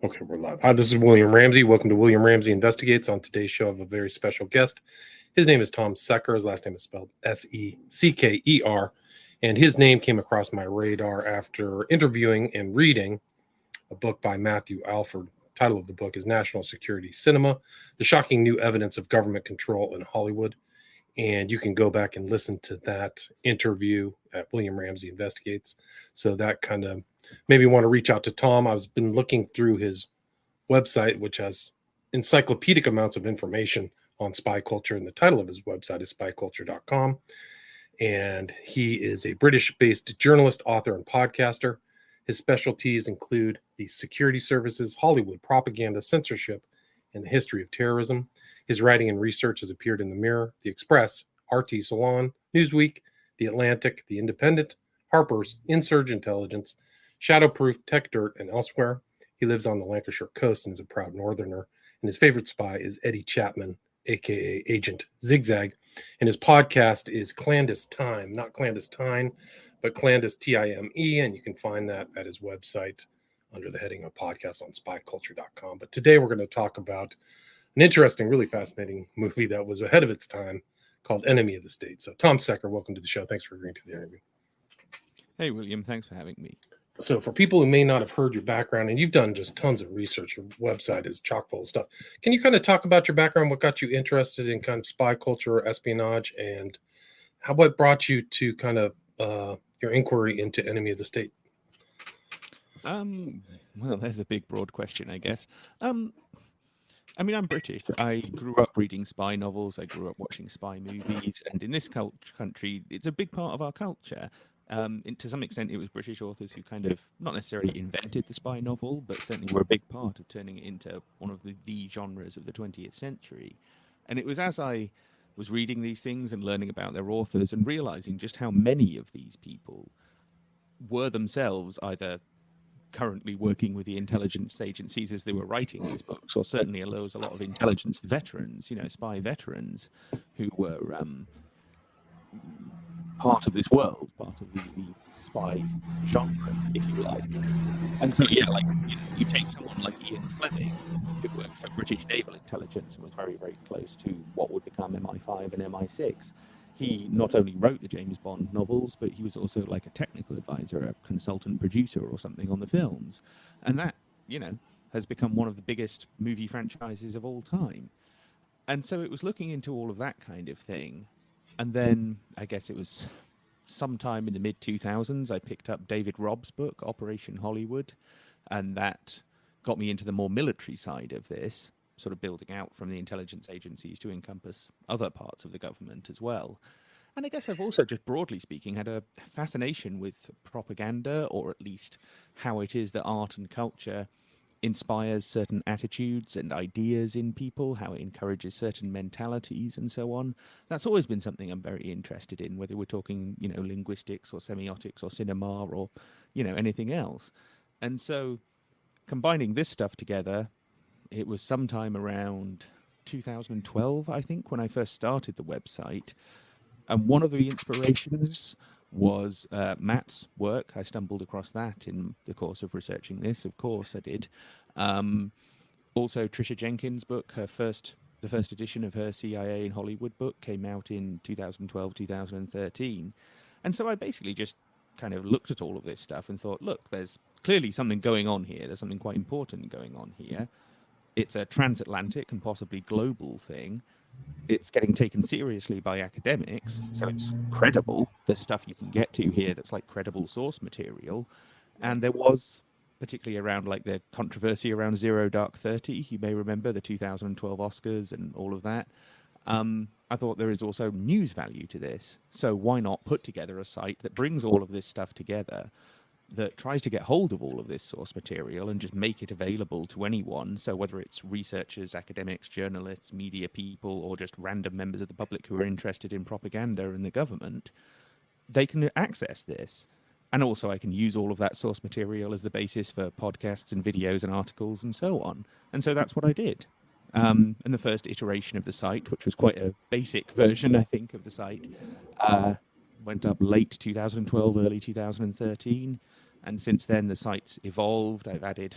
Okay, we're live. Hi, this is William Ramsey. Welcome to William Ramsey Investigates. On today's show, I have a very special guest. His name is Tom Secker. His last name is spelled Secker. And his name came across my radar after interviewing and reading a book by Matthew Alford. The title of the book is National Security Cinema, The Shocking New Evidence of Government Control in Hollywood. And you can go back and listen to that interview at William Ramsey Investigates. So that kind of made me want to reach out to Tom. I've been looking through his website, which has encyclopedic amounts of information on spy culture. And the title of his website is spyculture.com. And he is a British-based journalist, author, and podcaster. His specialties include the security services, Hollywood propaganda, censorship, and the history of terrorism. His writing and research has appeared in The Mirror, The Express, RT Salon, Newsweek, The Atlantic, The Independent, Harper's, Insurge Intelligence, Shadowproof, Tech Dirt, and elsewhere. He lives on the Lancashire coast and is a proud Northerner. And his favorite spy is Eddie Chapman, a.k.a. Agent Zigzag. And his podcast is Clandestine, not clandestine, but Clandestine. And you can find that at his website under the heading of podcast on spyculture.com. But today we're going to talk about an interesting, really fascinating movie that was ahead of its time called Enemy of the State. So Tom Secker, welcome to the show. Thanks for agreeing to the interview. Hey, William, thanks for having me. So for people who may not have heard your background, and you've done just tons of research, your website is chock full of stuff. Can you kind of talk about your background, what got you interested in kind of spy culture or espionage, and what brought you to kind of your inquiry into Enemy of the State? Well, there's a big, broad question, I guess. I'm British. I grew up reading spy novels. I grew up watching spy movies. And in this country, it's a big part of our culture. To some extent, it was British authors who kind of not necessarily invented the spy novel, but certainly were a big part of turning it into one of the genres of the 20th century. And it was as I was reading these things and learning about their authors and realizing just how many of these people were themselves either currently working with the intelligence agencies as they were writing these books, or certainly there was a lot of intelligence veterans, spy veterans who were part of this world, part of the spy genre, if you like. And so, you take someone like Ian Fleming, who worked for British Naval Intelligence and was very, very close to what would become MI5 and MI6. He not only wrote the James Bond novels, but he was also like a technical advisor, a consultant producer or something on the films. And that, has become one of the biggest movie franchises of all time. And so it was looking into all of that kind of thing. And then I guess it was sometime in the mid-2000s, I picked up David Robb's book, Operation Hollywood, and that got me into the more military side of this, sort of building out from the intelligence agencies to encompass other parts of the government as well. And I guess I've also, just broadly speaking, had a fascination with propaganda, or at least how it is that art and culture inspires certain attitudes and ideas in people, how it encourages certain mentalities and so on. That's always been something I'm very interested in, whether we're talking, linguistics or semiotics or cinema or, anything else. And so combining this stuff together, it was sometime around 2012, I think, when I first started the website. And one of the inspirations was Matt's work. I stumbled across that in the course of researching this. Of course, I did. Also, Tricia Jenkins' book, the first edition of her CIA in Hollywood book, came out in 2012, 2013. And so I basically just kind of looked at all of this stuff and thought, look, there's clearly something going on here. There's something quite important going on here. It's a transatlantic and possibly global thing. It's getting taken seriously by academics, so it's credible. There's stuff you can get to here that's like credible source material. And there was, particularly around like the controversy around Zero Dark 30, you may remember the 2012 Oscars and all of that. I thought there is also news value to this. So why not put together a site that brings all of this stuff together, that tries to get hold of all of this source material and just make it available to anyone. So whether it's researchers, academics, journalists, media people, or just random members of the public who are interested in propaganda and the government, they can access this. And also I can use all of that source material as the basis for podcasts and videos and articles and so on. And so that's what I did. And the first iteration of the site, which was quite a basic version, I think, of the site, went up late 2012, early 2013. And since then, the site's evolved. I've added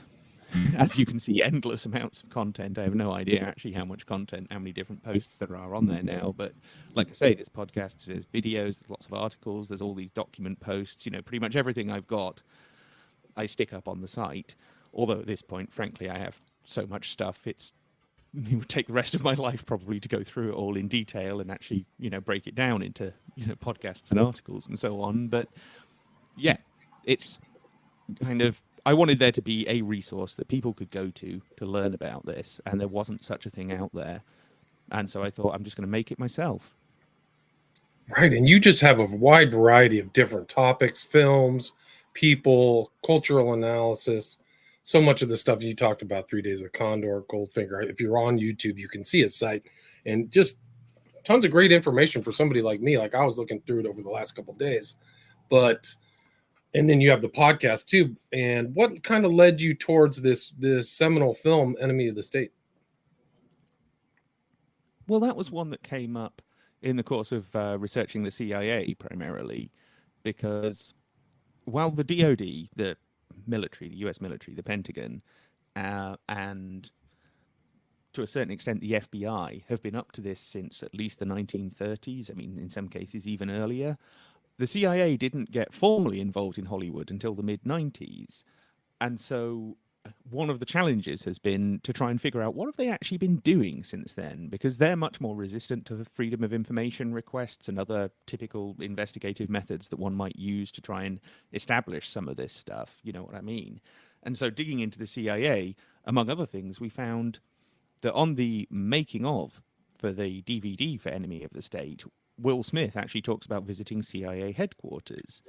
as you can see, endless amounts of content. I have no idea actually how much content, how many different posts there are on there now. But like I say, there's podcasts, there's videos, there's lots of articles, there's all these document posts. Pretty much everything I've got, I stick up on the site. Although at this point, frankly, I have so much stuff, it would take the rest of my life probably to go through it all in detail and actually, break it down into, podcasts and articles and so on. But yeah, it's kind of, I wanted there to be a resource that people could go to learn about this, and there wasn't such a thing out there. And so I thought, I'm just going to make it myself. Right. And you just have a wide variety of different topics, films, people, cultural analysis. So much of the stuff you talked about, 3 Days of Condor, Goldfinger. If you're on YouTube, you can see his site, and just tons of great information for somebody like me. Like, I was looking through it over the last couple of days. And then you have the podcast too. And what kind of led you towards this seminal film, Enemy of the State? Well, that was one that came up in the course of researching the CIA primarily, because while the DoD, the military, the US military, the Pentagon, and to a certain extent the FBI have been up to this since at least the 1930s, I mean, in some cases even earlier, the CIA didn't get formally involved in Hollywood until the mid-90s. And so one of the challenges has been to try and figure out what have they actually been doing since then, because they're much more resistant to freedom of information requests and other typical investigative methods that one might use to try and establish some of this stuff. You know what I mean? And so digging into the CIA, among other things, we found that on the making of for the DVD for Enemy of the State, Will Smith actually talks about visiting CIA headquarters.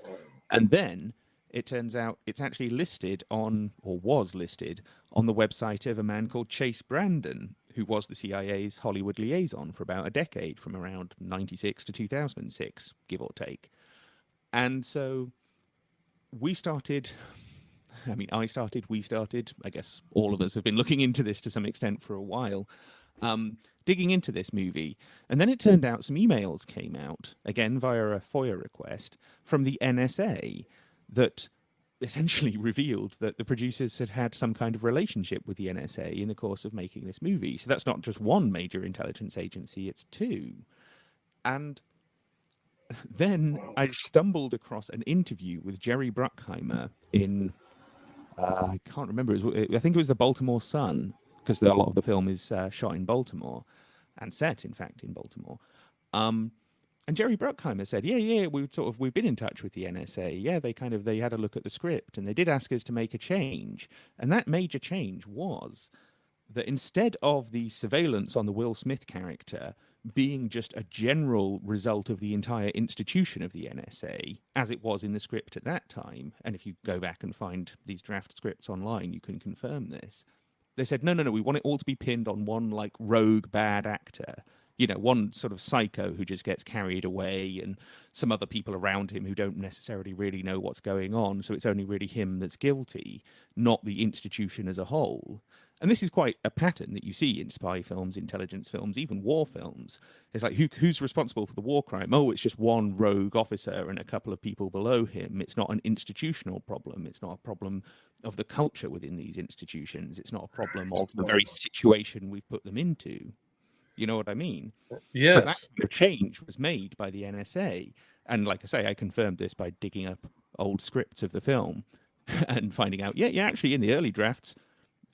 And then it turns out it's actually listed on, or was listed, on the website of a man called Chase Brandon, who was the CIA's Hollywood liaison for about a decade, from around 96 to 2006, give or take. And so we started, I guess all of us have been looking into this to some extent for a while, digging into this movie. And then it turned out some emails came out, again via a FOIA request, from the NSA that essentially revealed that the producers had had some kind of relationship with the NSA in the course of making this movie. So that's not just one major intelligence agency, it's two. And then I stumbled across an interview with Jerry Bruckheimer in, I can't remember, I think it was the Baltimore Sun, because a lot of the film is shot in Baltimore and set, in fact, in Baltimore. And Jerry Bruckheimer said, we've been in touch with the NSA. Yeah, they had a look at the script, and they did ask us to make a change. And that major change was that instead of the surveillance on the Will Smith character being just a general result of the entire institution of the NSA, as it was in the script at that time, and if you go back and find these draft scripts online, you can confirm this. They said, no, we want it all to be pinned on one, like, rogue bad actor. One sort of psycho who just gets carried away, and some other people around him who don't necessarily really know what's going on. So it's only really him that's guilty, not the institution as a whole. And this is quite a pattern that you see in spy films, intelligence films, even war films. It's like, who's responsible for the war crime? Oh, it's just one rogue officer and a couple of people below him. It's not an institutional problem. It's not a problem of the culture within these institutions. It's not a problem of the very situation we've put them into. You know what I mean? Yes. So that kind of change was made by the NSA. And like I say, I confirmed this by digging up old scripts of the film and finding out, actually in the early drafts,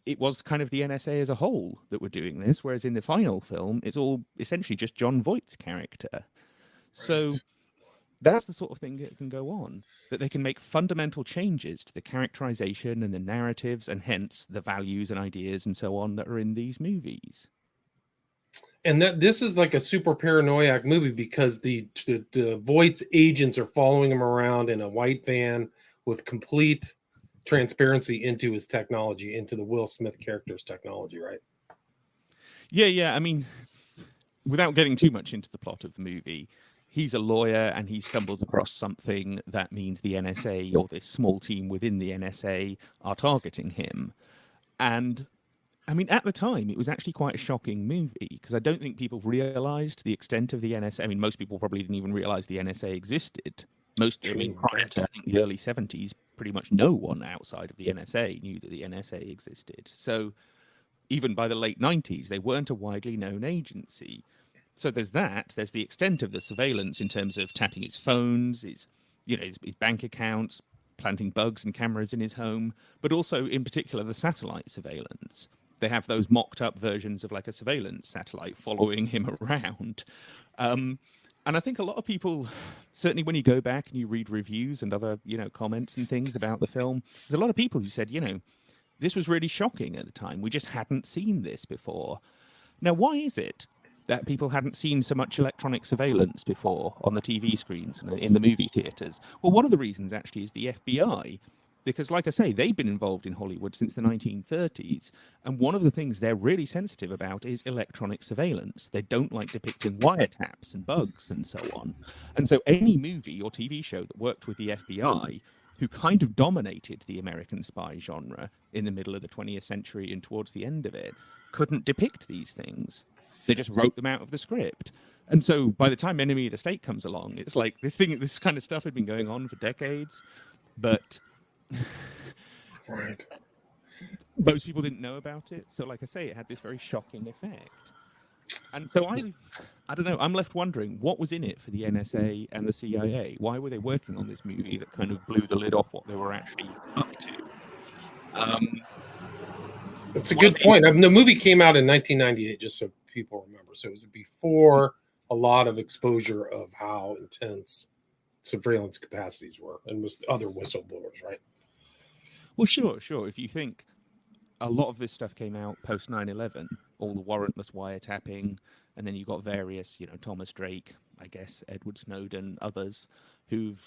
it was kind of the NSA as a whole that were doing this, whereas in the final film, it's all essentially just Jon Voight's character. Right. So that's the sort of thing that can go on, that they can make fundamental changes to the characterization and the narratives, and hence the values and ideas and so on that are in these movies. And that this is like a super paranoiac movie, because the Voight's agents are following him around in a white van with complete transparency into his technology, into the Will Smith character's technology, right? Yeah. I mean, without getting too much into the plot of the movie, he's a lawyer and he stumbles across something that means the NSA, or this small team within the NSA, are targeting him. And I mean, at the time, it was actually quite a shocking movie, because I don't think people realized the extent of the NSA. I mean, most people probably didn't even realize the NSA existed. Prior to, I think, the early 70s, pretty much no one outside of the NSA knew that the NSA existed. So even by the late 90s, they weren't a widely known agency. So there's that. There's the extent of the surveillance in terms of tapping his phones, his bank accounts, planting bugs and cameras in his home, but also in particular the satellite surveillance. They have those mocked up versions of like a surveillance satellite following him around. And I think a lot of people, certainly when you go back and you read reviews and other, comments and things about the film, there's a lot of people who said, this was really shocking at the time. We just hadn't seen this before. Now, why is it that people hadn't seen so much electronic surveillance before on the TV screens and in the movie theaters? Well, one of the reasons actually is the FBI, because like I say, they've been involved in Hollywood since the 1930s. And one of the things they're really sensitive about is electronic surveillance. They don't like depicting wiretaps and bugs and so on. And so any movie or TV show that worked with the FBI, who kind of dominated the American spy genre in the middle of the 20th century and towards the end of it, couldn't depict these things. They just wrote them out of the script. And so by the time Enemy of the State comes along, it's like this kind of stuff had been going on for decades, but right. Most people didn't know about it. So like I say, it had this very shocking effect. And so I don't know, I'm left wondering what was in it for the NSA and the CIA? Why were they working on this movie that kind of blew the lid off what they were actually up to? It's a good point. The movie came out in 1998, just so people remember. So it was before a lot of exposure of how intense surveillance capacities were and with other whistleblowers, right? Well, sure. If you think a lot of this stuff came out post 9/11, all the warrantless wiretapping, and then you've got various, Thomas Drake, I guess, Edward Snowden, others who've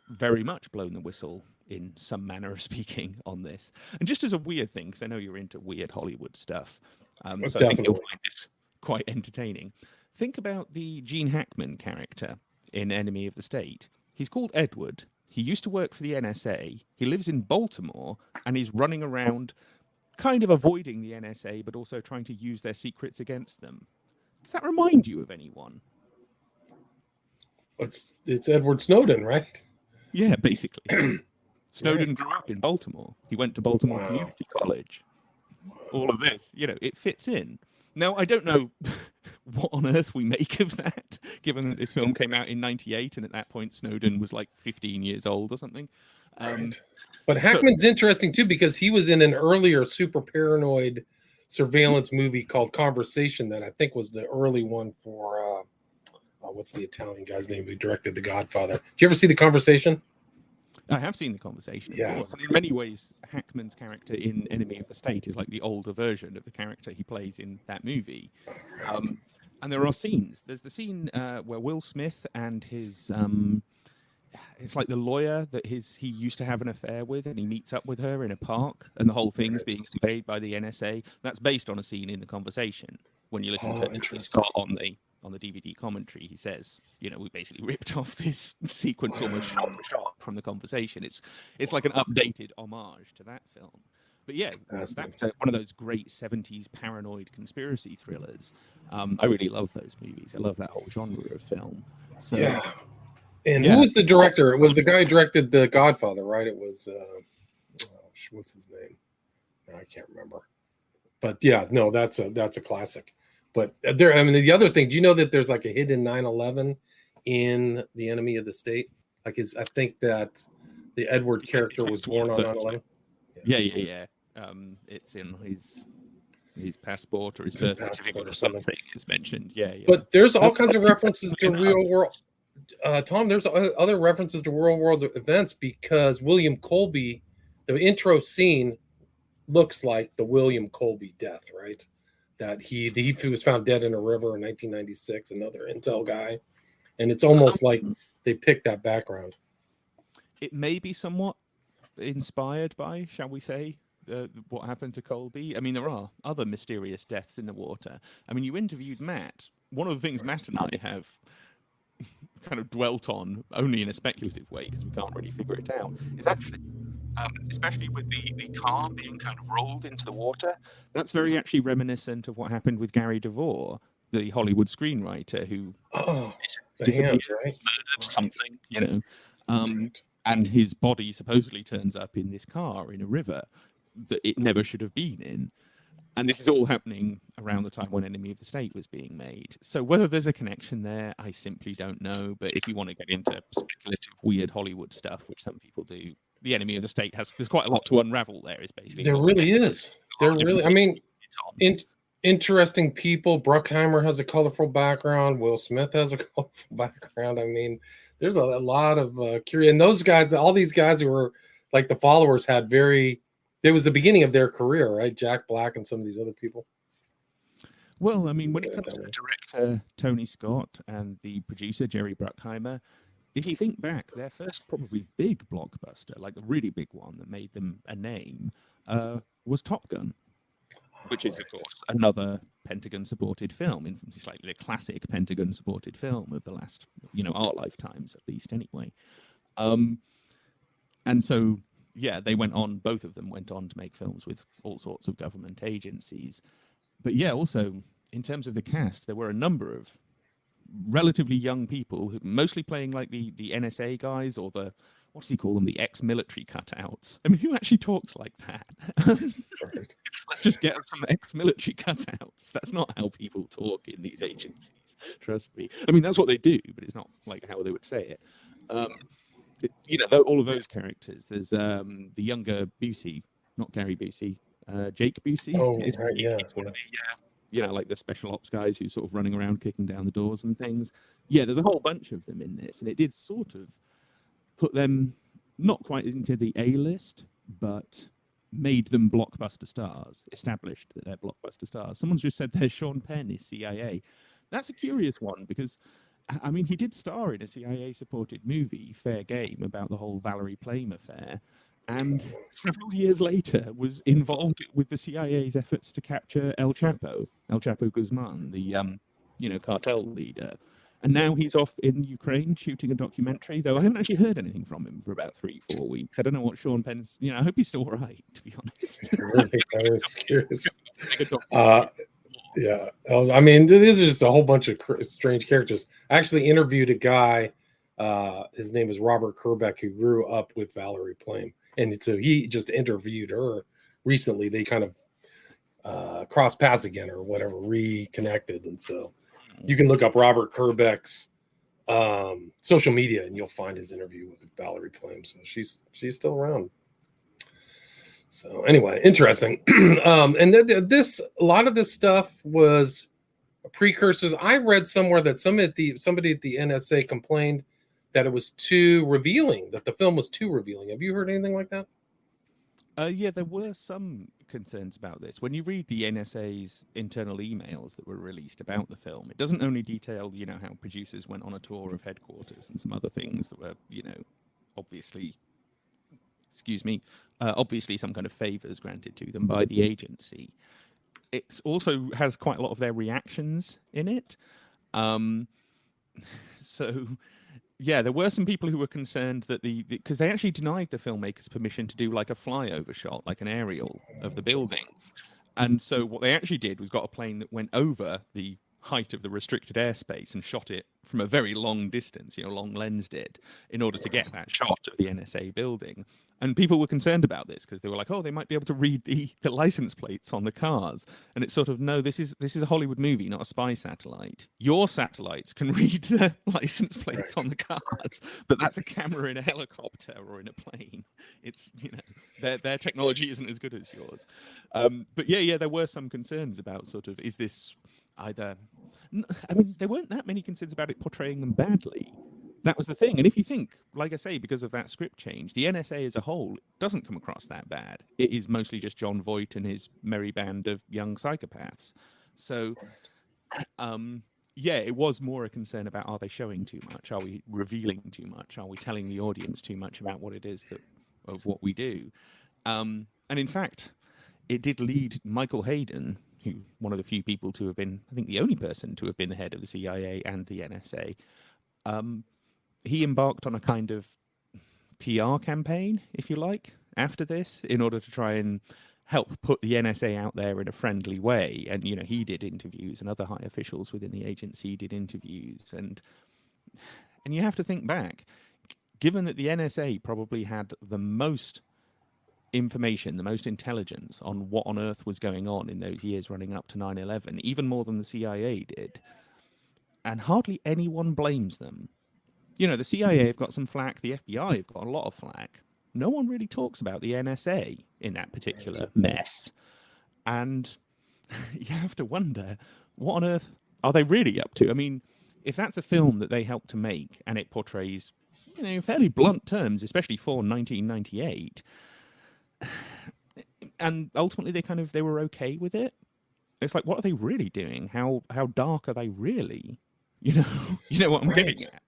very much blown the whistle in some manner of speaking on this. And just as a weird thing, because I know you're into weird Hollywood stuff, so I think you'll find this quite entertaining. Think about the Gene Hackman character in Enemy of the State. He's called Edward. He used to work for the NSA. He lives in Baltimore, and he's running around kind of avoiding the NSA, but also trying to use their secrets against them. Does that remind you of anyone? It's Edward Snowden, right? Yeah, basically. Snowden grew up in Baltimore. He went to Baltimore Community College. All of this, it fits in. Now, I don't know what on earth we make of that, given that this film came out in 98, and at that point Snowden was like 15 years old or something. Right. But Hackman's interesting too, because he was in an earlier super paranoid surveillance movie called Conversation that I think was the early one for what's the Italian guy's name who directed The Godfather? Did you ever see The Conversation? I have seen The Conversation, yeah. Of course. And in many ways, Hackman's character in Enemy of the State is like the older version of the character he plays in that movie. And there are scenes. There's the scene where Will Smith and his... it's like the lawyer that he used to have an affair with, and he meets up with her in a park, and the whole thing's being surveyed by the NSA. That's based on a scene in The Conversation. When you listen to Scott on the DVD commentary, he says, we basically ripped off this sequence almost shot for shot from The Conversation. It's like an updated homage to that film. But yeah, that's one of those great 70s paranoid conspiracy thrillers. I really love those movies. I love that whole genre of film. So, yeah. And who was the director? It was the guy who directed The Godfather, right? It was, what's his name? No, I can't remember. But yeah, no, that's a classic. But the other thing, do you know that there's like a hidden 9/11 in The Enemy of the State? I think that the Edward character was born on 9/11. Yeah. It's in his passport or his birth certificate or something is mentioned. Yeah. But there's all kinds of references to real world. Tom, there's other references to real world events because William Colby, the intro scene looks like the William Colby death, right? That he was found dead in a river in 1996, another intel guy. And it's almost like they picked that background. It may be somewhat inspired by, shall we say, what happened to Colby. I mean, there are other mysterious deaths in the water. I mean, you interviewed Matt. One of the things Matt and I have kind of dwelt on, only in a speculative way, because we can't really figure it out, is actually, especially with the car being kind of rolled into the water, that's very actually reminiscent of what happened with Gary DeVore, the Hollywood screenwriter who the hands, right? murdered something, Right. and his body supposedly turns up in this car in a river that it never should have been in. And this is all happening around the time when Enemy of the State was being made. So whether there's a connection there, I simply don't know. But if you want to get into speculative, weird Hollywood stuff, which some people do, the Enemy of the State there's quite a lot to unravel there, is basically. There really is. There really, I mean, interesting people. Bruckheimer has a colorful background. Will Smith has a colorful background. I mean, there's a lot of curious. And those guys, all these guys who were like the followers had it was the beginning of their career, right? Jack Black and some of these other people. Well, I mean, when it comes to the director, Tony Scott, and the producer, Jerry Bruckheimer, if you think back, their first probably big blockbuster, like the really big one that made them a name, was Top Gun, which is, of course, another Pentagon-supported film. It's like the classic Pentagon-supported film of the last, our lifetimes, at least, anyway. And so, yeah, both of them went on to make films with all sorts of government agencies. But yeah, also, in terms of the cast, there were a number of relatively young people, mostly playing like the NSA guys or what does he call them, the ex-military cutouts. I mean, who actually talks like that? Let's just get some ex-military cutouts. That's not how people talk in these agencies, trust me. I mean, that's what they do, but it's not like how they would say it. All of those characters. There's the younger Busey, not Gary Busey, Jake Busey. Oh, right, yeah. He's one of the, like the special ops guys who's sort of running around kicking down the doors and things. Yeah, there's a whole bunch of them in this, and it did sort of put them not quite into the A-list, but made them blockbuster stars, established that they're blockbuster stars. Someone's just said there's Sean Penn is CIA. That's a curious one because, I mean, he did star in a CIA-supported movie, Fair Game, about the whole Valerie Plame affair, and several years later was involved with the CIA's efforts to capture El Chapo Guzman, the cartel leader. And now he's off in Ukraine shooting a documentary, though I haven't actually heard anything from him for about 3-4 weeks. I don't know what Sean Penn's, I hope he's still all right, to be honest. Really, I was curious. Yeah, I mean, this is just a whole bunch of strange characters. I actually interviewed a guy, his name is Robert Kerbeck, who grew up with Valerie Plame. And so he just interviewed her recently. They kind of crossed paths again or whatever, reconnected. And so you can look up Robert Kerbeck's social media and you'll find his interview with Valerie Plame. So she's still around. So anyway, interesting. And a lot of this stuff was precursors. I read somewhere that somebody at the NSA complained that it was too revealing, that the film was too revealing. Have you heard anything like that? Yeah, there were some concerns about this. When you read the NSA's internal emails that were released about the film, it doesn't only detail, how producers went on a tour of headquarters and some other things that were, obviously some kind of favors granted to them by the agency. It also has quite a lot of their reactions in it. So... yeah, there were some people who were concerned that because they actually denied the filmmakers permission to do like a flyover shot, like an aerial of the building. And so what they actually did was got a plane that went over the height of the restricted airspace and shot it from a very long distance, long lens did, in order to get that shot of the NSA building. And people were concerned about this because they were like, oh, they might be able to read the license plates on the cars. And it's sort of, no, this is a Hollywood movie, not a spy satellite. Your satellites can read the license plates on the cars, but that's a camera in a helicopter or in a plane. It's, their technology isn't as good as yours. But yeah, there were some concerns about sort of, is this either... I mean, there weren't that many concerns about it portraying them badly. That was the thing. And if you think, like I say, because of that script change, the NSA as a whole doesn't come across that bad. It is mostly just John Voight and his merry band of young psychopaths. So, yeah, it was more a concern about, are they showing too much? Are we revealing too much? Are we telling the audience too much about what it is of what we do? And in fact, it did lead Michael Hayden, who one of the few people to have been, I think the only person to have been the head of the CIA and the NSA, he embarked on a kind of PR campaign, if you like, after this, in order to try and help put the NSA out there in a friendly way. And, he did interviews and other high officials within the agency did interviews. And you have to think back, given that the NSA probably had the most information, the most intelligence on what on earth was going on in those years running up to 9/11, even more than the CIA did, and hardly anyone blames them. You know, the CIA have got some flack, the FBI have got a lot of flack. No one really talks about the NSA in that particular mess. And you have to wonder, what on earth are they really up to? I mean, if that's a film that they helped to make and it portrays, you know, in fairly blunt terms, especially for 1998, and ultimately they were okay with it. It's like, what are they really doing? How dark are they really? You know, you know what I'm getting at.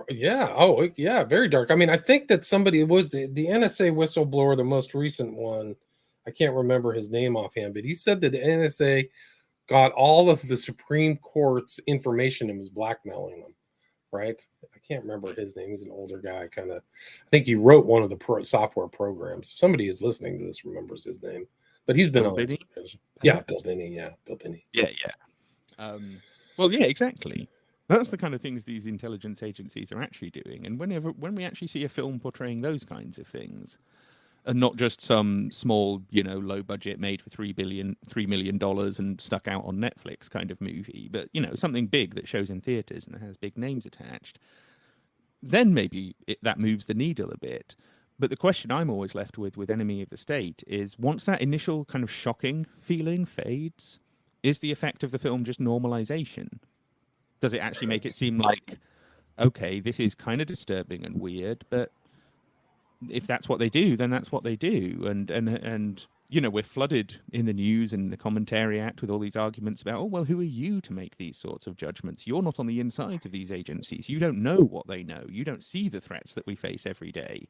Yeah. Oh, yeah. Very dark. I mean, I think that somebody was the NSA whistleblower, the most recent one. I can't remember his name offhand, but he said that the NSA got all of the Supreme Court's information and was blackmailing them. Right? I can't remember his name. He's an older guy, kind of. I think he wrote one of the software programs. If somebody is listening to this remembers his name, but he's been Bill on. Binney, Yeah, Bill Binney. Yeah, Bill Binney. Yeah. Well, yeah, exactly. That's the kind of things these intelligence agencies are actually doing. And when we actually see a film portraying those kinds of things, and not just some small, you know, low budget made for $3 million and stuck out on Netflix kind of movie, but, you know, something big that shows in theaters and has big names attached, then maybe that moves the needle a bit. But the question I'm always left with Enemy of the State is, once that initial kind of shocking feeling fades, is the effect of the film just normalization? Does it actually make it seem like, okay, this is kind of disturbing and weird, but if that's what they do, then that's what they do. And you know, we're flooded in the news and the commentary act with all these arguments about, oh, well, who are you to make these sorts of judgments? You're not on the insides of these agencies. You don't know what they know. You don't see the threats that we face every day.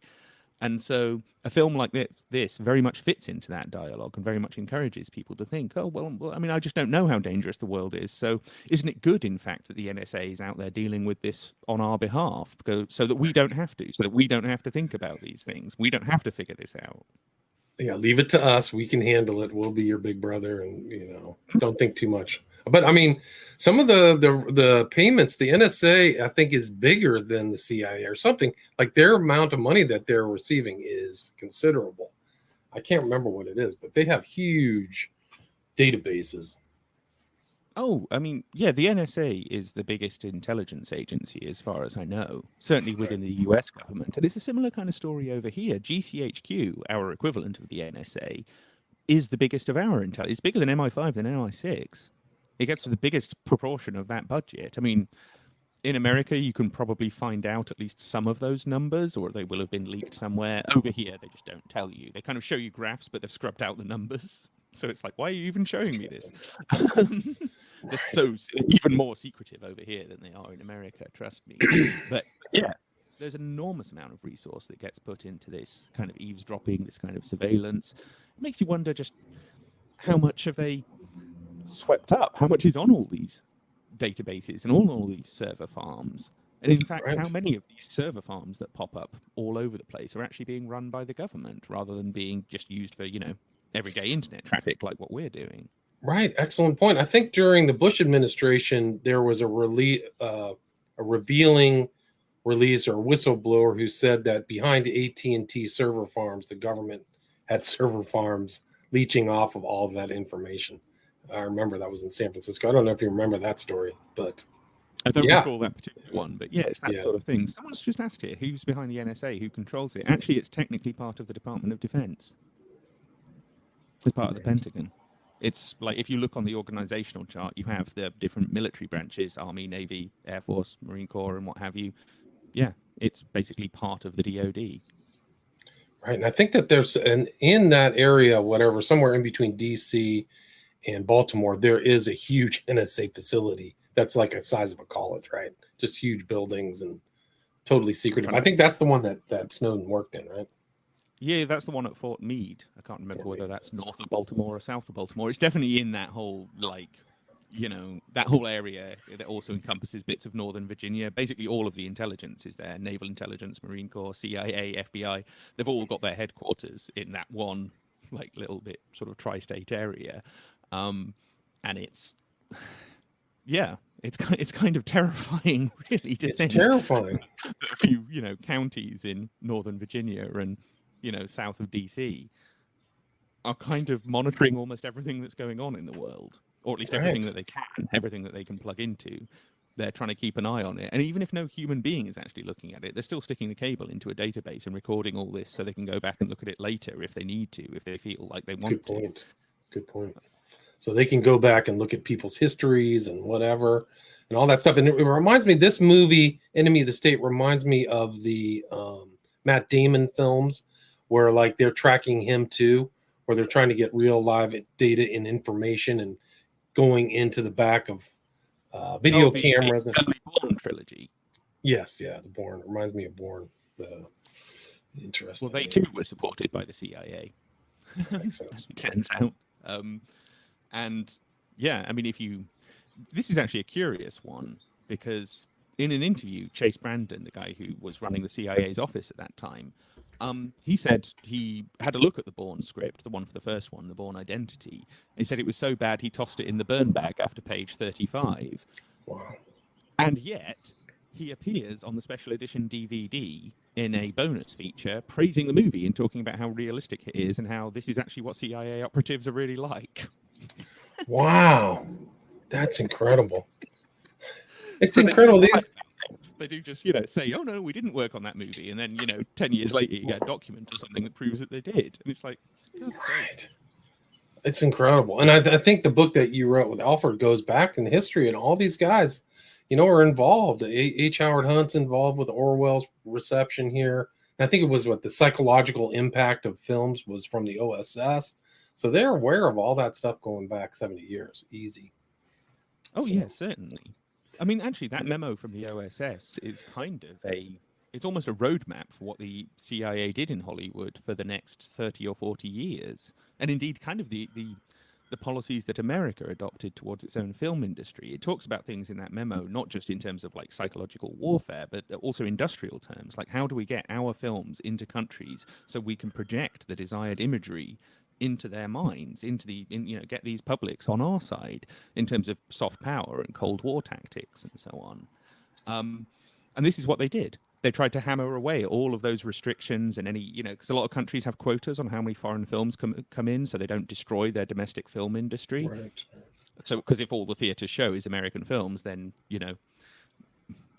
And so a film like this very much fits into that dialogue and very much encourages people to think, oh, well, I mean, I just don't know how dangerous the world is. So isn't it good, in fact, that the NSA is out there dealing with this on our behalf, so that we don't have to, so that we don't have to think about these things. We don't have to figure this out. Yeah, leave it to us. We can handle it. We'll be your big brother, and, you know, don't think too much. But I mean, some of the payments, the NSA, I think, is bigger than the CIA or something. Like, their amount of money that they're receiving is considerable. I can't remember what it is, but they have huge databases. Oh, I mean, yeah, the NSA is the biggest intelligence agency, as far as I know, certainly within the US government. And it's a similar kind of story over here. GCHQ, our equivalent of the NSA, is the biggest of our intelligence. It's bigger than MI5 than MI6. It gets the biggest proportion of that budget. I mean, in America, you can probably find out at least some of those numbers, or they will have been leaked somewhere. Over here, they just don't tell you. They kind of show you graphs, but they've scrubbed out the numbers. So it's like, why are you even showing me this? They're so even more secretive over here than they are in America, trust me. But yeah, there's an enormous amount of resource that gets put into this kind of eavesdropping, this kind of surveillance. It makes you wonder just how much have they swept up? How much is on all these databases and all these server farms? And in fact, how many of these server farms that pop up all over the place are actually being run by the government rather than being just used for, you know, everyday internet traffic like what we're doing? Right. Excellent point. I think during the Bush administration, there was a revealing release or whistleblower who said that behind the AT&T server farms, the government had server farms leeching off of all of that information. I remember that was in San Francisco. I don't know if you remember that story, but I don't recall that particular one, but yeah, it's that sort of thing. Someone's just asked here, who's behind the NSA, who controls it? Actually, it's technically part of the Department of Defense. It's part of the Pentagon. It's like, if you look on the organizational chart, you have the different military branches, Army, Navy, Air Force, Marine Corps, and what have you. Yeah, it's basically part of the DoD. Right. And I think that there's in that area, whatever, somewhere in between DC and Baltimore, there is a huge NSA facility that's like a size of a college, right? Just huge buildings and totally secretive. I think that's the one that Snowden worked in, right? Yeah, that's the one at Fort Meade. I can't remember whether that's north of Baltimore or south of Baltimore. It's definitely in that whole, like, you know, that whole area that also encompasses bits of Northern Virginia. Basically, all of the intelligence is there. Naval intelligence, Marine Corps, CIA, FBI. They've all got their headquarters in that one, like, little bit sort of tri-state area. And it's, yeah, It's kind of terrifying, really, to It's think terrifying. that a few, counties in Northern Virginia and, south of DC are kind of monitoring almost everything that's going on in the world, or at least everything that they can, everything that they can plug into. They're trying to keep an eye on it. And even if no human being is actually looking at it, they're still sticking the cable into a database and recording all this so they can go back and look at it later if they need to, if they feel like they want to. Good point. So they can go back and look at people's histories and whatever and all that stuff. And it reminds me, this movie, Enemy of the State, reminds me of the Matt Damon films where like they're tracking him too, where they're trying to get real live data and information and going into the back of video cameras. The Bourne trilogy. Yes, the Bourne. It reminds me of Bourne. Interesting. Well, they too were supported by the CIA. Makes sense. It turns out. And yeah, I mean, this is actually a curious one because in an interview, Chase Brandon, the guy who was running the CIA's office at that time, he said he had a look at the Bourne script, the one for the first one, the Bourne Identity. He said it was so bad he tossed it in the burn bag after page 35. Wow. And yet he appears on the special edition DVD in a bonus feature praising the movie and talking about how realistic it is and how this is actually what CIA operatives are really like. Wow. That's incredible. It's incredible. They do just, say, oh, no, we didn't work on that movie. And then, 10 years later, you get a document or something that proves that they did. And it's like, right. It's incredible. And I think the book that you wrote with Alfred goes back in history, and all these guys, are involved. H. Howard Hunt's involved with Orwell's reception here. And I think it was the psychological impact of films was from the OSS. So they're aware of all that stuff going back 70 years. Easy. Oh, yeah, certainly. I mean, actually, that memo from the OSS is kind of it's almost a roadmap for what the CIA did in Hollywood for the next 30 or 40 years. And indeed, kind of the policies that America adopted towards its own film industry. It talks about things in that memo, not just in terms of like psychological warfare, but also industrial terms. Like, how do we get our films into countries so we can project the desired imagery into their minds, get these publics on our side in terms of soft power and Cold War tactics and so on. And this is what they did. They tried to hammer away all of those restrictions and any, because a lot of countries have quotas on how many foreign films come in so they don't destroy their domestic film industry. Right. So, because if all the theaters show is American films, then,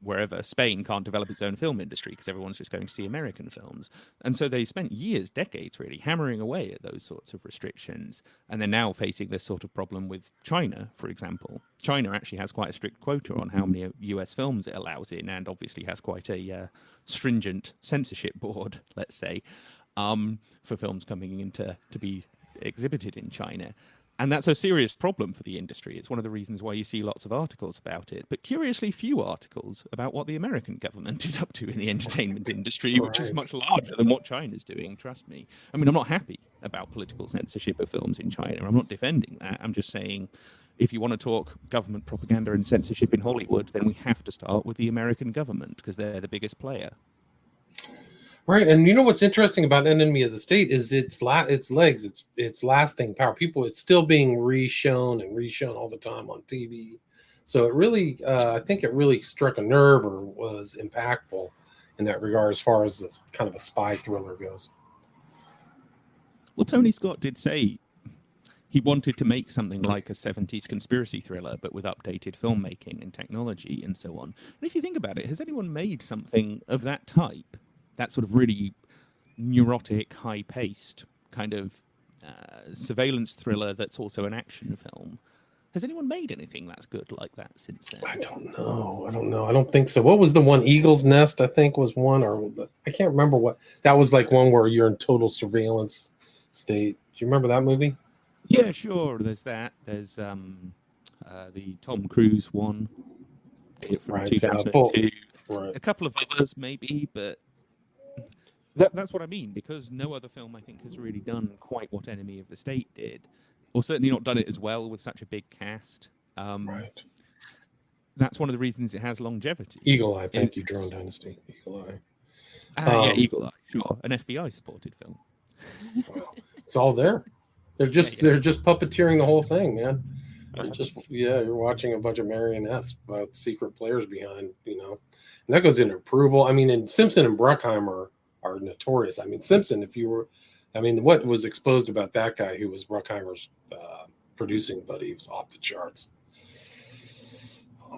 wherever Spain can't develop its own film industry because everyone's just going to see American films. And so they spent years, decades really, hammering away at those sorts of restrictions. And they're now facing this sort of problem with China, for example. China actually has quite a strict quota on how many US films it allows in, and obviously has quite a stringent censorship board, let's say, for films coming in to be exhibited in China. And that's a serious problem for the industry. It's one of the reasons why you see lots of articles about it, but curiously few articles about what the American government is up to in the entertainment industry, which is much larger than what China's doing, trust me. I mean, I'm not happy about political censorship of films in China. I'm not defending that. I'm just saying, if you want to talk government propaganda and censorship in Hollywood, then we have to start with the American government because they're the biggest player. Right, and what's interesting about Enemy of the State is its legs, its lasting power. It's still being reshown all the time on TV. So it really, I think it really struck a nerve or was impactful in that regard as far as this kind of a spy thriller goes. Well, Tony Scott did say he wanted to make something like a 70s conspiracy thriller, but with updated filmmaking and technology and so on. And if you think about it, has anyone made something of that type? That sort of really neurotic, high-paced kind of surveillance thriller that's also an action film. Has anyone made anything that's good like that since then? I don't know. I don't think so. What was the one? Eagle's Nest, I think, was one, or I can't remember what. That was like one where you're in total surveillance state. Do you remember that movie? Yeah, sure. There's that. There's the Tom Cruise one from 2002. Right. A couple of others maybe, but that's what I mean, because no other film, I think, has really done quite what Enemy of the State did, or certainly not done it as well with such a big cast. Right. That's one of the reasons it has longevity. Eagle Eye. Thank you, Drone Dynasty. Eagle Eye. Yeah, Eagle Eye. Sure, an FBI-supported film. Wow. It's all there. They're just puppeteering the whole thing, man. You're watching a bunch of marionettes about secret players behind, and that goes into approval. I mean, and Simpson and Bruckheimer are notorious. I mean, Simpson, what was exposed about that guy who was Bruckheimer's producing buddy, he was off the charts.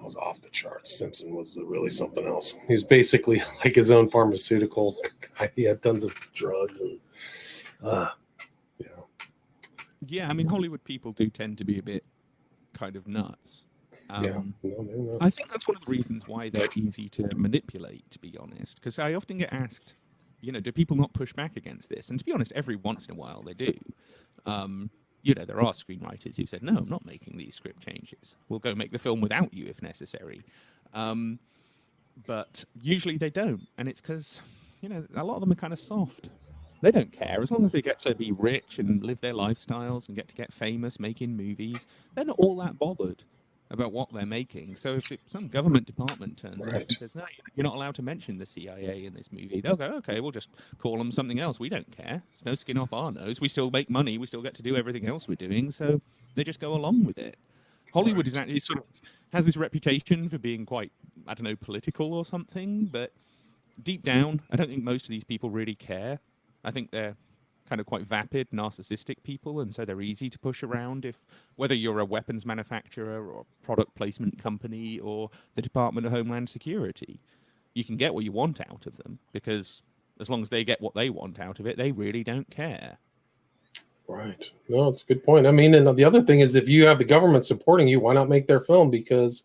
Was off the charts. Simpson was really something else. He was basically like his own pharmaceutical guy. He had tons of drugs and Yeah, I mean, Hollywood people do tend to be a bit kind of nuts. No. I think that's one of the reasons why they're easy to manipulate, to be honest. Because I often get asked, do people not push back against this? And to be honest, every once in a while they do. There are screenwriters who said, no, I'm not making these script changes. We'll go make the film without you if necessary. But usually they don't. And it's because, a lot of them are kind of soft. They don't care. As long as they get to be rich and live their lifestyles and get famous making movies, they're not all that bothered about what they're making. So if some government department turns up and says, no, you're not allowed to mention the CIA in this movie, they'll go, okay, we'll just call them something else. We don't care. There's no skin off our nose. We still make money. We still get to do everything else we're doing. So they just go along with it. Hollywood is actually sort of has this reputation for being quite, political or something. But deep down, I don't think most of these people really care. I think they're kind of quite vapid, narcissistic people, and so they're easy to push around. Whether you're a weapons manufacturer or a product placement company or the Department of Homeland Security, you can get what you want out of them, because as long as they get what they want out of it, they really don't care. Right. No, it's a good point. I mean, and the other thing is, if you have the government supporting you, why not make their film? Because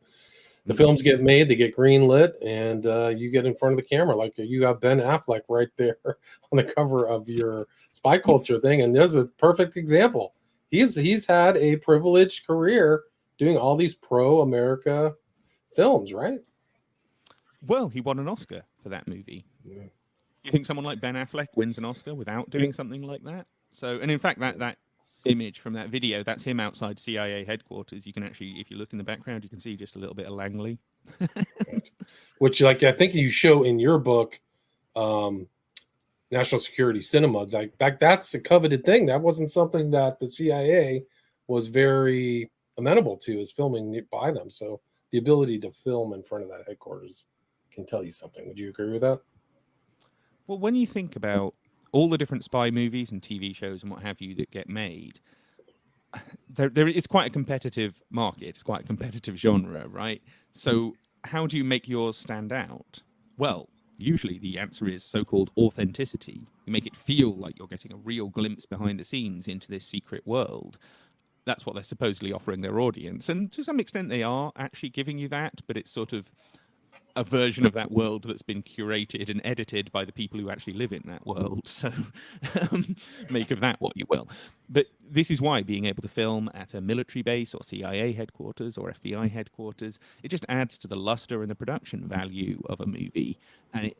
the films get made, they get greenlit, and you get in front of the camera. Like you have Ben Affleck right there on the cover of your Spy Culture thing, and there's a perfect example. He's had a privileged career doing all these pro-America films, right? Well, he won an Oscar for that movie. Yeah. You think someone like Ben Affleck wins an Oscar without doing something like that? So, and in fact, that image from that video, that's him outside CIA headquarters. You can actually, if you look in the background, you can see just a little bit of Langley. Which, I think you show in your book, National Security Cinema, that's a coveted thing. That wasn't something that the CIA was very amenable to, is filming by them. So the ability to film in front of that headquarters can tell you something. Would you agree with that? Well, when you think about all the different spy movies and TV shows and what have you that get made, it's quite a competitive market. It's quite a competitive genre, right? So how do you make yours stand out? Well, usually the answer is so-called authenticity. You make it feel like you're getting a real glimpse behind the scenes into this secret world. That's what they're supposedly offering their audience. And to some extent they are actually giving you that, but it's sort of a version of that world that's been curated and edited by the people who actually live in that world. So make of that what you will. But this is why being able to film at a military base or CIA headquarters or FBI headquarters, it just adds to the luster and the production value of a movie. And it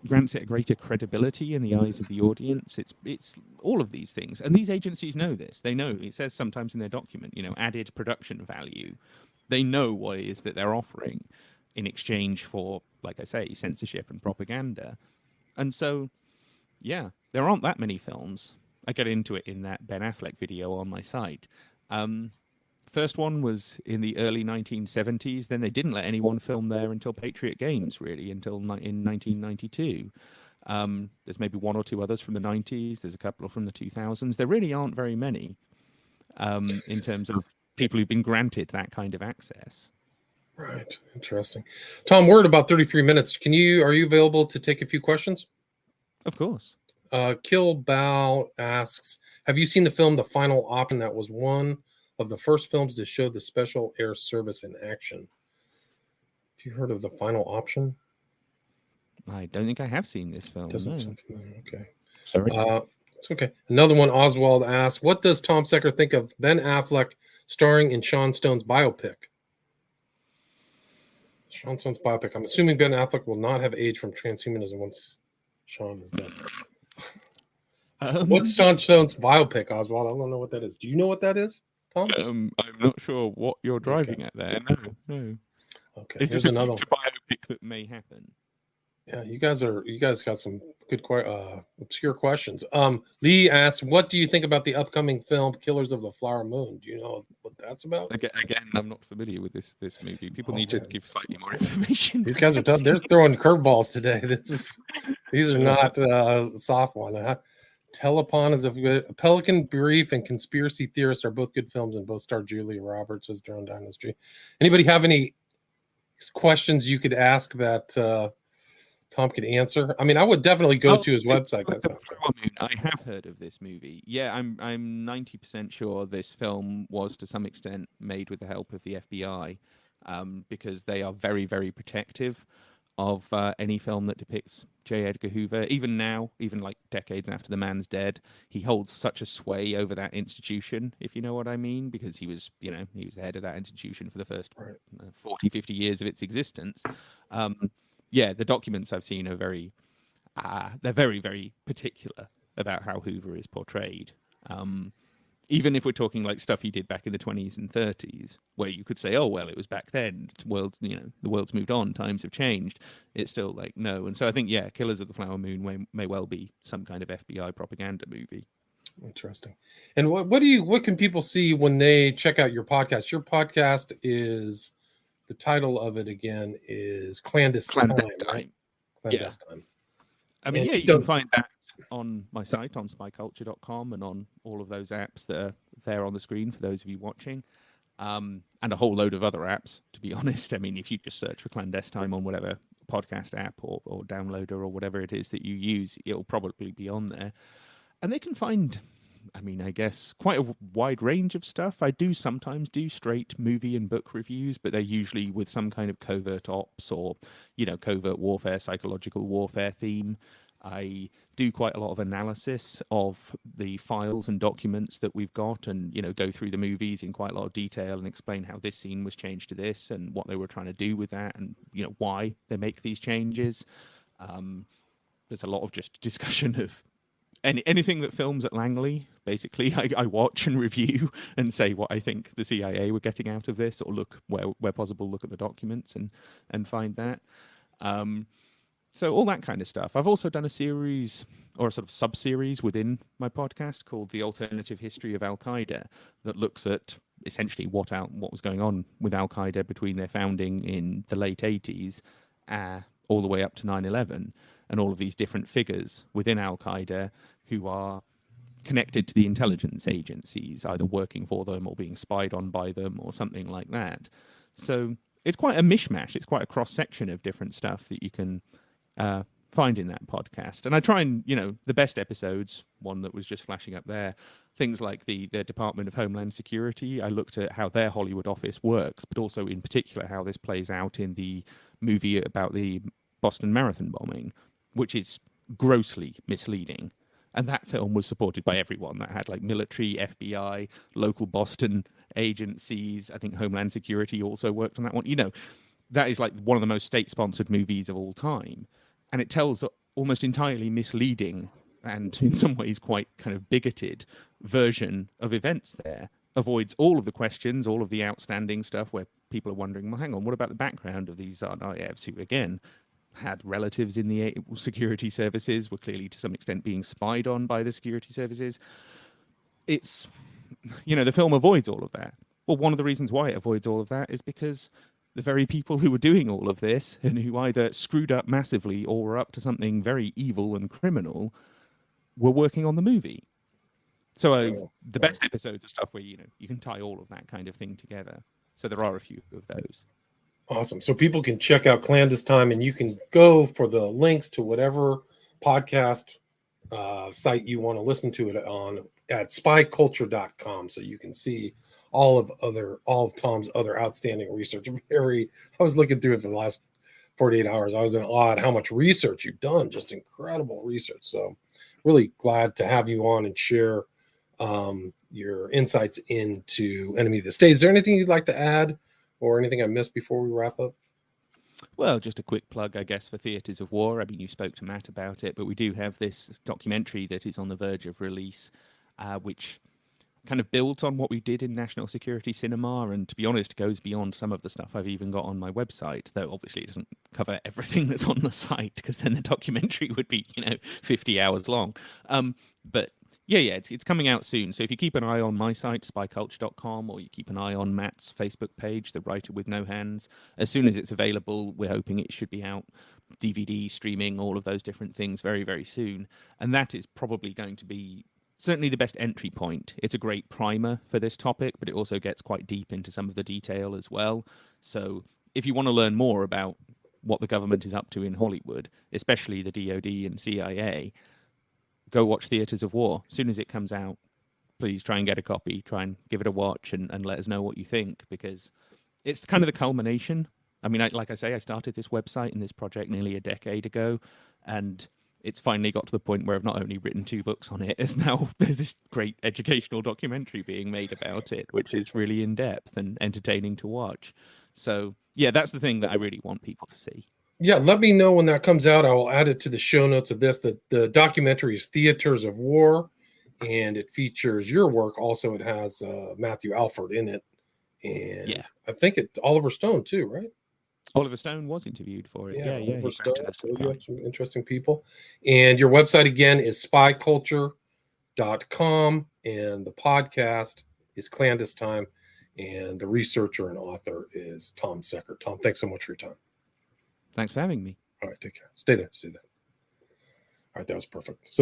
grants it a greater credibility in the eyes of the audience. It's all of these things. And these agencies know this. They know, it says sometimes in their document, added production value. They know what it is that they're offering in exchange for, like I say, censorship and propaganda. And so, yeah, there aren't that many films. I get into it in that Ben Affleck video on my site. First one was in the early 1970s. Then they didn't let anyone film there until Patriot Games, really, until in 1992. There's maybe one or two others from the 90s. There's a couple from the 2000s. There really aren't very many in terms of people who've been granted that kind of access. Right. Interesting. Tom, we're at about 33 minutes. Are you available to take a few questions? Of course. Kill Bao asks, have you seen the film The Final Option? That was one of the first films to show the Special Air Service in action. Have you heard of The Final Option? I don't think I have seen this film. Okay. Sorry. It's okay. Another one, Oswald asks, what does Tom Secker think of Ben Affleck starring in Sean Stone's biopic? Sean Stone's biopic. I'm assuming Ben Affleck will not have aged from transhumanism once Sean is dead. What's Sean Stone's biopic, Oswald? I don't know what that is. Do you know what that is, Tom? I'm not sure what you're driving at there. No. Okay. Is this another biopic that may happen? Yeah, you guys got some good obscure questions. Lee asks, what do you think about the upcoming film Killers of the Flower Moon? Do you know what that's about? Again, I'm not familiar with this movie. People need to give slightly more information. These guys are tough. They're throwing curveballs today. These are not soft ones. Telepon is a Pelican Brief and Conspiracy Theorist are both good films and both star Julia Roberts as Drone Dynasty. Anybody have any questions you could ask that Tom could answer? I mean, I would definitely go to his website. I have heard of this movie. Yeah, I'm 90% sure this film was to some extent made with the help of the FBI, because they are very, very protective of any film that depicts J. Edgar Hoover. Even now, even like decades after the man's dead, he holds such a sway over that institution, if you know what I mean, because he was the head of that institution for the first 40, 50 years of its existence. Yeah, the documents I've seen are they're very, very particular about how Hoover is portrayed. Even if we're talking like stuff he did back in the 20s and 30s, where you could say, oh, well, it was back then. The world's moved on. Times have changed. It's still like, no. And so I think, yeah, Killers of the Flower Moon may well be some kind of FBI propaganda movie. Interesting. And what can people see when they check out your podcast? Your podcast is, the title of it again is Clandestine, right? Clandestine. Yeah. I mean, you can find that on my site, on spyculture.com, and on all of those apps that are there on the screen for those of you watching, and a whole load of other apps, to be honest. I mean, if you just search for Clandestine on whatever podcast app or downloader or whatever it is that you use, it'll probably be on there. And they can find, I mean, I guess, quite a wide range of stuff. I do sometimes do straight movie and book reviews, but they're usually with some kind of covert ops or, covert warfare, psychological warfare theme. I do quite a lot of analysis of the files and documents that we've got and, go through the movies in quite a lot of detail and explain how this scene was changed to this and what they were trying to do with that and, why they make these changes. There's a lot of just discussion of anything that films at Langley. Basically, I watch and review and say what I think the CIA were getting out of this, or look where possible, look at the documents and find that. So all that kind of stuff. I've also done a series or a sort of sub-series within my podcast called The Alternative History of Al-Qaeda that looks at essentially what was going on with Al-Qaeda between their founding in the late 80s all the way up to 9/11, and all of these different figures within Al-Qaeda who are connected to the intelligence agencies, either working for them or being spied on by them or something like that. So it's quite a mishmash. It's quite a cross-section of different stuff that you can find in that podcast. And I try and, the best episodes, one that was just flashing up there, things like the Department of Homeland Security. I looked at how their Hollywood office works, but also in particular how this plays out in the movie about the Boston Marathon bombing, which is grossly misleading. And that film was supported by everyone. That had like military, FBI, local Boston agencies. I think Homeland Security also worked on that one. That is like one of the most state-sponsored movies of all time. And it tells almost entirely misleading and in some ways quite kind of bigoted version of events there. Avoids all of the questions, all of the outstanding stuff where people are wondering, well, hang on, what about the background of these Tsarnaevs who, again, had relatives in the security services, were clearly to some extent being spied on by the security services. It's, the film avoids all of that. Well, one of the reasons why it avoids all of that is because the very people who were doing all of this and who either screwed up massively or were up to something very evil and criminal were working on the movie. So the best episodes are stuff where, you can tie all of that kind of thing together. So there are a few of those. Awesome. So people can check out Clandestine, and you can go for the links to whatever podcast site you want to listen to it on at spyculture.com. So you can see all of Tom's other outstanding research. I was looking through it for the last 48 hours. I was in awe at how much research you've done, just incredible research. So really glad to have you on and share your insights into Enemy of the State. Is there anything you'd like to add or anything I missed before we wrap up? Well, just a quick plug, I guess, for Theatres of War. I mean, you spoke to Matt about it, but we do have this documentary that is on the verge of release, which kind of builds on what we did in National Security Cinema, and to be honest, goes beyond some of the stuff I've even got on my website, though obviously it doesn't cover everything that's on the site, because then the documentary would be, 50 hours long. But Yeah, it's coming out soon. So if you keep an eye on my site, spyculture.com, or you keep an eye on Matt's Facebook page, The Writer with No Hands, as soon as it's available, we're hoping it should be out, DVD, streaming, all of those different things very, very soon. And that is probably going to be certainly the best entry point. It's a great primer for this topic, but it also gets quite deep into some of the detail as well. So if you want to learn more about what the government is up to in Hollywood, especially the DoD and CIA, go watch Theatres of War. As soon as it comes out, please try and get a copy, try and give it a watch, and let us know what you think, because it's kind of the culmination. I mean, like I say, I started this website and this project nearly a decade ago, and it's finally got to the point where I've not only written 2 books on it, it's now there's this great educational documentary being made about it, which is really in depth and entertaining to watch. So yeah, that's the thing that I really want people to see. Yeah, let me know when that comes out. I will add it to the show notes of this. The documentary is Theaters of War, and it features your work. Also, it has Matthew Alford in it, and Yeah. I think it's Oliver Stone too, right? Oliver Stone was interviewed for it. Yeah, Oliver he Stone. granted us some So you have time. some interesting people. And your website again is spyculture.com, and the podcast is Clandestine, and the researcher and author is Tom Secker. Tom, thanks so much for your time. Thanks for having me. All right, take care. Stay there. All right, that was perfect. So